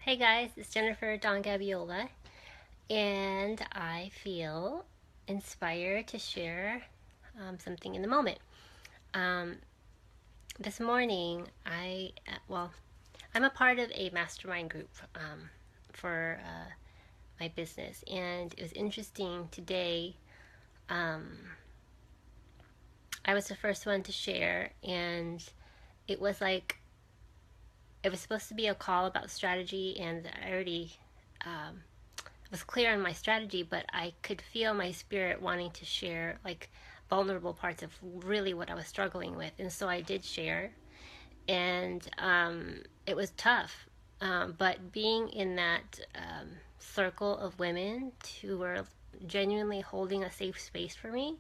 Hey guys, it's Jennifer Don Gabiola, and I feel inspired to share something in the moment. Um, this morning, I'm a part of a mastermind group for my business, and it was interesting today. Um, I was the first one to share, and it was like it was supposed to be a call about strategy, and I already was clear on my strategy, but I could feel my spirit wanting to share like vulnerable parts of really what I was struggling with. And so I did share, and it was tough. But being in that circle of women who were genuinely holding a safe space for me,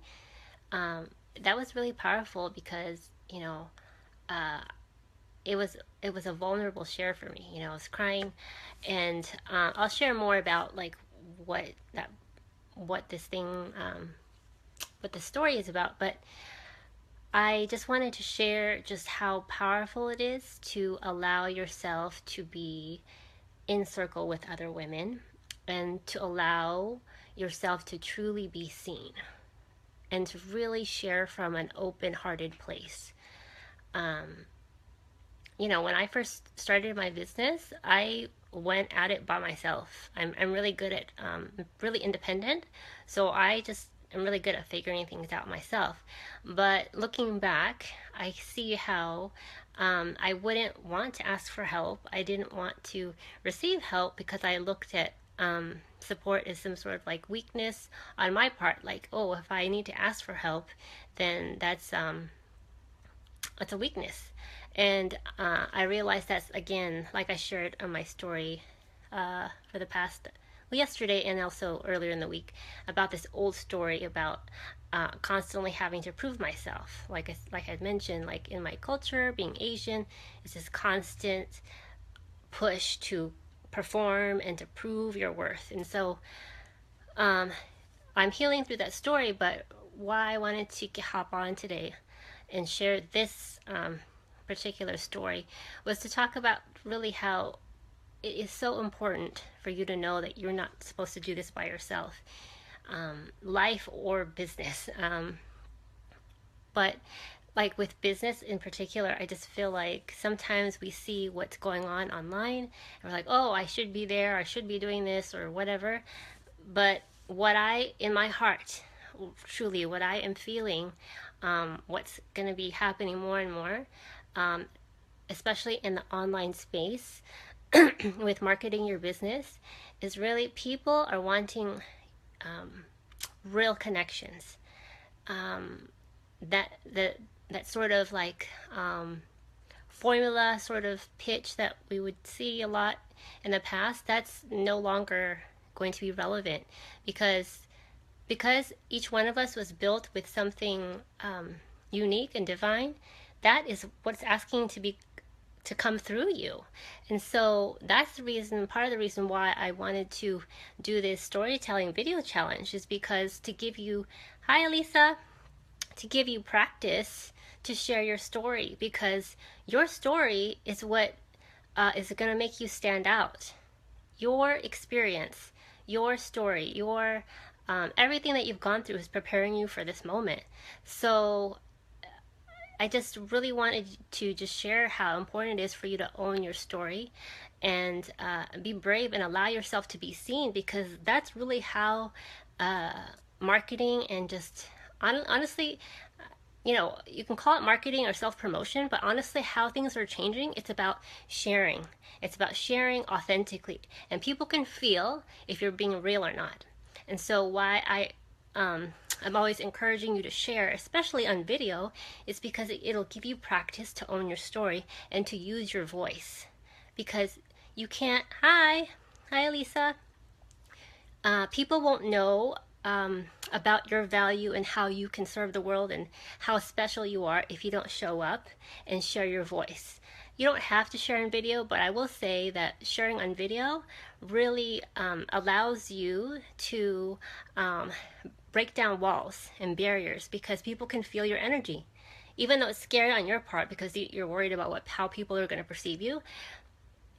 um, that was really powerful because, uh, it was a vulnerable share for me. I was crying, and I'll share more about like what that what this thing what the story is about. But I just wanted to share just how powerful it is to allow yourself to be in circle with other women and to allow yourself to truly be seen and to really share from an open-hearted place. Um, when I first started my business, I went at it by myself. I'm really good at, really independent. So I just am really good at figuring things out myself. But looking back, I see how I wouldn't want to ask for help. I didn't want to receive help because I looked at support as some sort of like weakness on my part. Like, oh, if I need to ask for help, then that's a weakness. And I realized that's, again, like I shared on my story for the past, well, yesterday and also earlier in the week, about this old story about constantly having to prove myself. Like I mentioned, like in my culture, being Asian, it's this constant push to perform and to prove your worth. And so um, I'm healing through that story, but why I wanted to hop on today and share this particular story was to talk about really how it is so important for you to know that you're not supposed to do this by yourself, life or business. But like with business in particular, I just feel like sometimes we see what's going on online and we're like, oh, I should be there, I should be doing this or whatever. But what I, in my heart, truly, what I am feeling, what's going to be happening more and more, um, especially in the online space with marketing your business, is really people are wanting um, real connections. Um, that sort of like formula sort of pitch that we would see a lot in the past, that's no longer going to be relevant because each one of us was built with something unique and divine. That is what's asking to come through you. And so that's the reason, part of the reason why I wanted to do this storytelling video challenge is because to give you, hi Elisa, to give you practice to share your story, because your story is what is going to make you stand out. Your experience, your story, your everything that you've gone through is preparing you for this moment. So I just really wanted to just share how important it is for you to own your story and be brave and allow yourself to be seen, because that's really how uh, marketing and just honestly, you can call it marketing or self promotion, but honestly, how things are changing, it's about sharing. It's about sharing authentically. And people can feel if you're being real or not. And so, I'm always encouraging you to share, especially on video, is because it'll give you practice to own your story and to use your voice. Because you can't, hi, Lisa. People won't know about your value and how you can serve the world and how special you are if you don't show up and share your voice. You don't have to share on video, but I will say that sharing on video really allows you to break down walls and barriers, because people can feel your energy. Even though it's scary on your part because you're worried about how people are going to perceive you,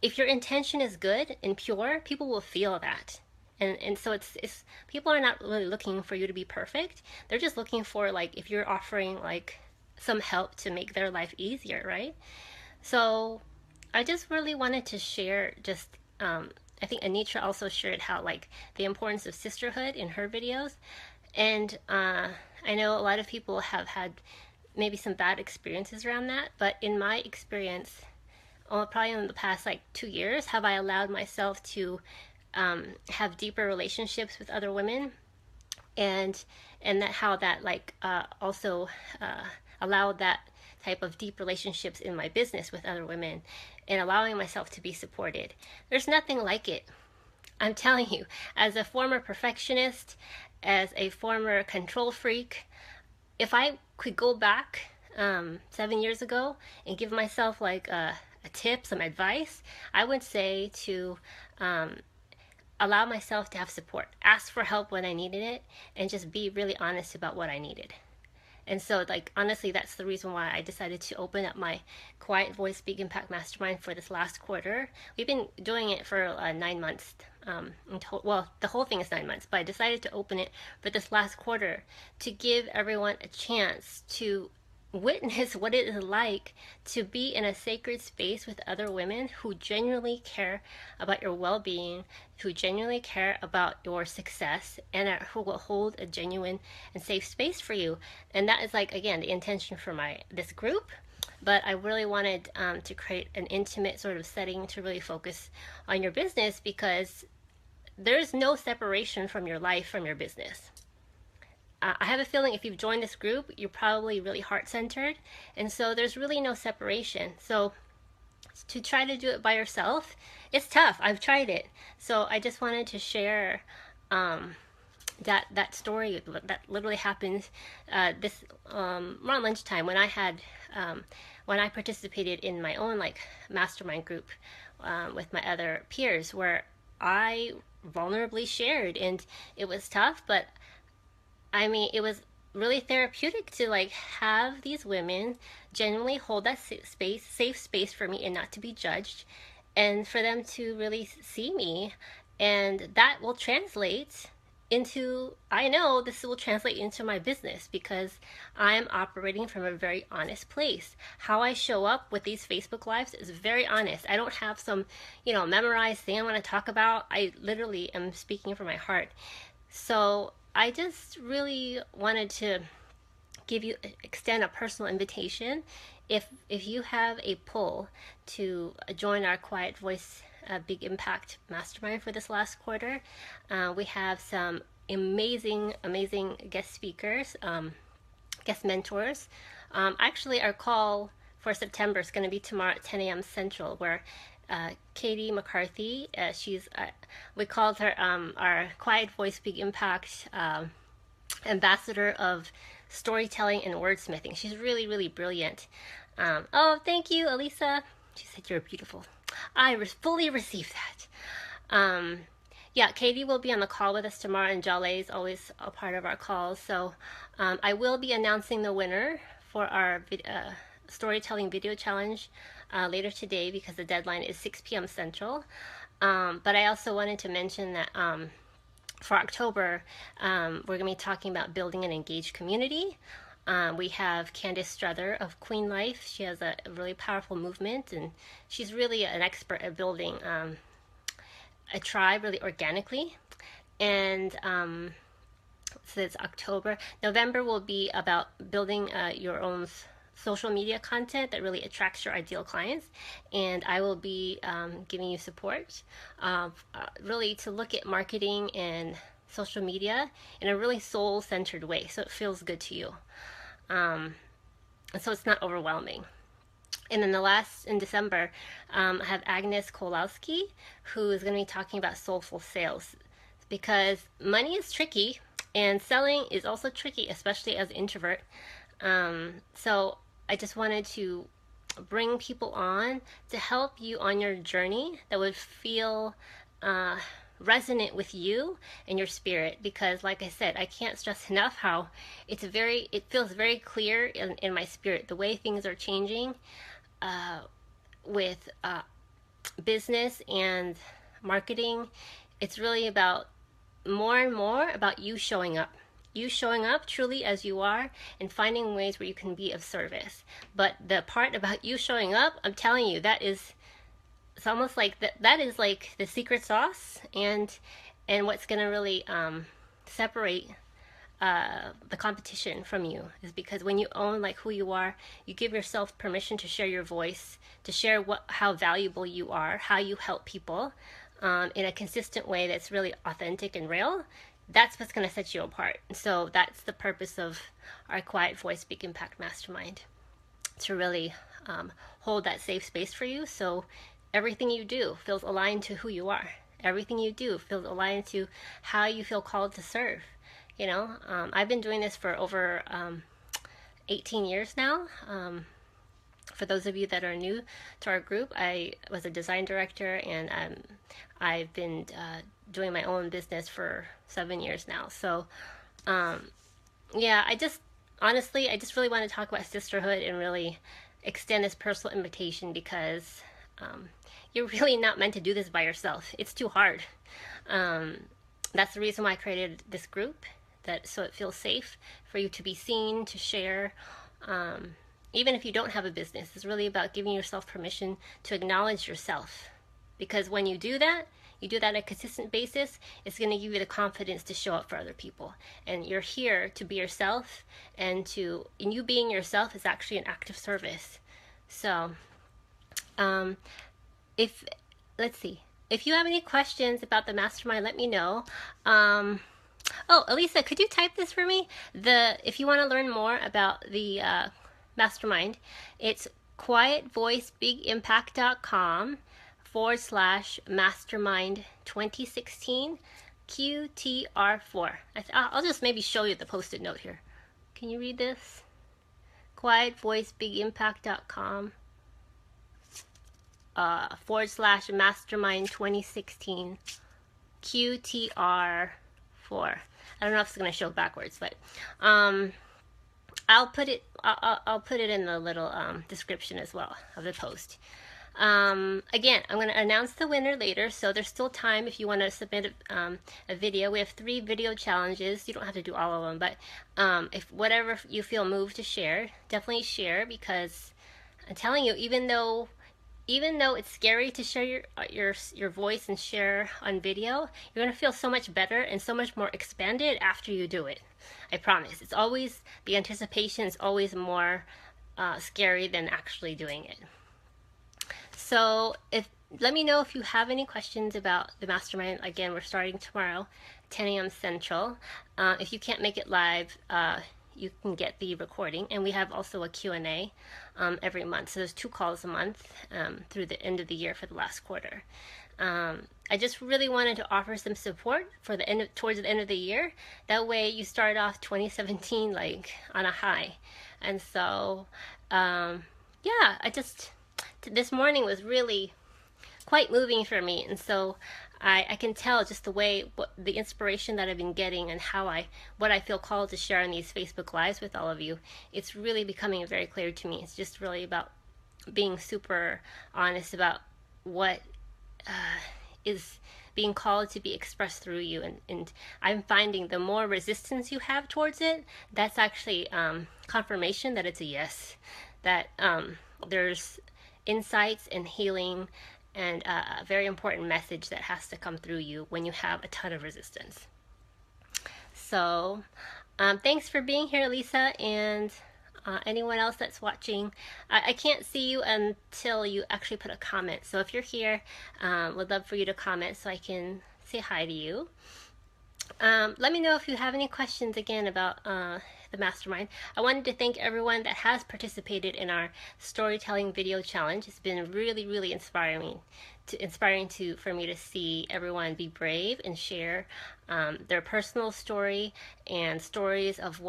if your intention is good and pure, people will feel that. And so it's people are not really looking for you to be perfect. They're just looking for, like, if you're offering like some help to make their life easier, right? So I just really wanted to share just I think Anitra also shared how, like, the importance of sisterhood in her videos. And I know a lot of people have had maybe some bad experiences around that, but in my experience, probably in the past like 2 years, have I allowed myself to have deeper relationships with other women, and that how that, like, also allowed that type of deep relationships in my business with other women, and allowing myself to be supported. There's nothing like it. I'm telling you, as a former perfectionist, as a former control freak, if I could go back 7 years ago and give myself like a tip, some advice, I would say to allow myself to have support, ask for help when I needed it, and just be really honest about what I needed. And so, like, honestly, that's the reason why I decided to open up my Quiet Voice Big Impact Mastermind for this last quarter. We've been doing it for 9 months. Well, the whole thing is 9 months, but I decided to open it for this last quarter to give everyone a chance to witness what it is like to be in a sacred space with other women who genuinely care about your well-being, who genuinely care about your success, and who will hold a genuine and safe space for you. And that is, like, again, the intention for this group. But I really wanted to create an intimate sort of setting to really focus on your business, because there's no separation from your life from your business. I have a feeling if you've joined this group, you're probably really heart-centered, and so there's really no separation. So to try to do it by yourself, it's tough. I've tried it. So I just wanted to share that story that literally happened this around lunchtime, when I participated in my own, like, mastermind group with my other peers, where I vulnerably shared, and it was tough, but I mean, it was really therapeutic to, like, have these women genuinely hold that safe space for me and not to be judged, and for them to really see me. And that will translate into, I know this will translate into my business, because I'm operating from a very honest place. How I show up with these Facebook Lives is very honest. I don't have some, memorized thing I want to talk about. I literally am speaking from my heart. So I just really wanted to extend a personal invitation. If you have a pull to join our Quiet Voice Big Impact Mastermind for this last quarter, we have some amazing guest speakers, guest mentors. Actually, our call for September is going to be tomorrow at 10 a.m. Central, where Katie McCarthy, we called her our Quiet Voice Big Impact ambassador of storytelling and wordsmithing. She's really, really brilliant. Oh, thank you, Elisa. She said you're beautiful. I fully received that. Yeah, Katie will be on the call with us tomorrow, and Jale is always a part of our calls. So I will be announcing the winner for our storytelling video challenge later today, because the deadline is 6 p.m. Central. But I also wanted to mention that for October, we're going to be talking about building an engaged community. We have Candace Struther of Queen Life. She has a really powerful movement, and she's really an expert at building a tribe really organically. And so it's October. November will be about building your own social media content that really attracts your ideal clients, and I will be giving you support really to look at marketing and social media in a really soul-centered way, so it feels good to you, and so it's not overwhelming. And then in December, I have Agnes Kolowski, who is going to be talking about soulful sales, because money is tricky and selling is also tricky, especially as an introvert. So I just wanted to bring people on to help you on your journey that would feel resonant with you and your spirit, because, like I said, I can't stress enough how it feels very clear in my spirit the way things are changing with business and marketing, it's really about more and more about you showing up. You showing up truly as you are and finding ways where you can be of service. But the part about you showing up, I'm telling you, it's almost like that is like the secret sauce, and what's going to really separate the competition from you, is because when you own like who you are, you give yourself permission to share your voice, to share how valuable you are, how you help people in a consistent way that's really authentic and real. That's what's going to set you apart. So that's the purpose of our Quiet Voice Big Impact Mastermind, to really hold that safe space for you, so everything you do feels aligned to who you are. Everything you do feels aligned to how you feel called to serve. I've been doing this for over 18 years now. For those of you that are new to our group, I was a design director, and I've been doing my own business for 7 years now. So, yeah, I just really want to talk about sisterhood and really extend this personal invitation, because you're really not meant to do this by yourself. It's too hard. That's the reason why I created this group, so it feels safe for you to be seen, to share. Even if you don't have a business, it's really about giving yourself permission to acknowledge yourself. Because when you do that on a consistent basis, it's going to give you the confidence to show up for other people. And you're here to be yourself, and you being yourself is actually an act of service. So, if you have any questions about the mastermind, let me know. Oh, Elisa, could you type this for me? If you want to learn more about the mastermind, it's quietvoicebigimpact.com/mastermind 2016 QTR4. I'll just maybe show you the post-it note here. Can you read this? quietvoicebigimpact.com /mastermind 2016 QTR4. I don't know if it's going to show backwards, but I'll put it in the little description as well of the post. Again, I'm going to announce the winner later, so there's still time if you want to submit a video. We have 3 video challenges. You don't have to do all of them, but if whatever you feel moved to share, definitely share, because I'm telling you, even though it's scary to share your voice and share on video, you're going to feel so much better and so much more expanded after you do it. I promise. It's always, the anticipation is always more scary than actually doing it. So let me know if you have any questions about the mastermind. Again, we're starting tomorrow, 10 a.m. Central. If you can't make it live, you can get the recording, and we have also a Q&A every month. So there's 2 calls a month through the end of the year for the last quarter. I just really wanted to offer some support for towards the end of the year. That way you start off 2017 like on a high. And so yeah, this morning was really quite moving for me, and so I can tell just the inspiration that I've been getting, and what I feel called to share on these Facebook Lives with all of you. It's really becoming very clear to me. It's just really about being super honest about what is being called to be expressed through you, and I'm finding the more resistance you have towards it, that's actually confirmation that it's a yes, that there's insights and healing and a very important message that has to come through you when you have a ton of resistance. So thanks for being here, Lisa, and anyone else that's watching. I can't see you until you actually put a comment, so if you're here, would love for you to comment so I can say hi to you. Let me know if you have any questions again about the mastermind. I wanted to thank everyone that has participated in our storytelling video challenge. It's been really, really inspiring for me to see everyone be brave and share their personal story and stories of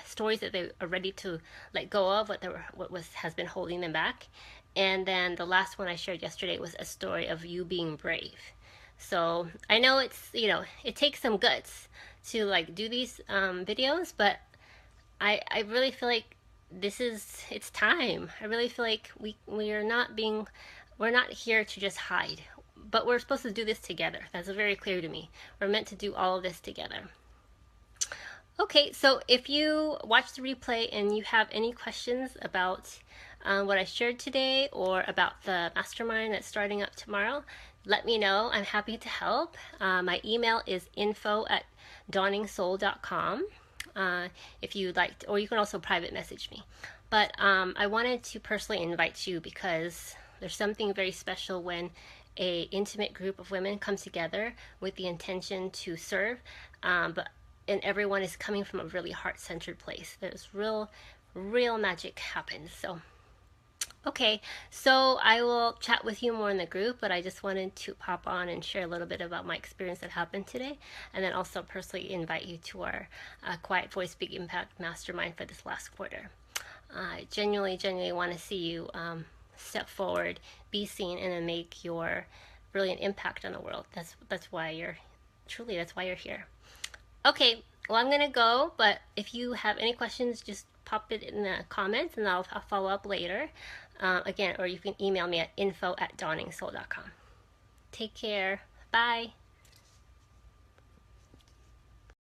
stories that they are ready to let go of, has been holding them back. And then the last one I shared yesterday was a story of you being brave. So I know it takes some guts to do these videos, but I really feel like it's time. I really feel like we are not being we're not here to just hide, but we're supposed to do this together. That's very clear to me. We're meant to do all of this together. Okay, so if you watch the replay and you have any questions about what I shared today or about the mastermind that's starting up tomorrow, let me know. I'm happy to help. My email is info@dawningsoul.com if you'd like to, or you can also private message me. But I wanted to personally invite you because there's something very special when a intimate group of women comes together with the intention to serve, and everyone is coming from a really heart-centered place. There's real magic happens. So okay, so I will chat with you more in the group, but I just wanted to pop on and share a little bit about my experience that happened today, and then also personally invite you to our Quiet Voice Big Impact Mastermind for this last quarter. I genuinely want to see you step forward, be seen, and then make your brilliant impact on the world. That's why you're here. Okay, well, I'm gonna go, but if you have any questions, just pop it in the comments and I'll follow up later. Again, or you can email me at info@dawningsoul.com. Take care. Bye.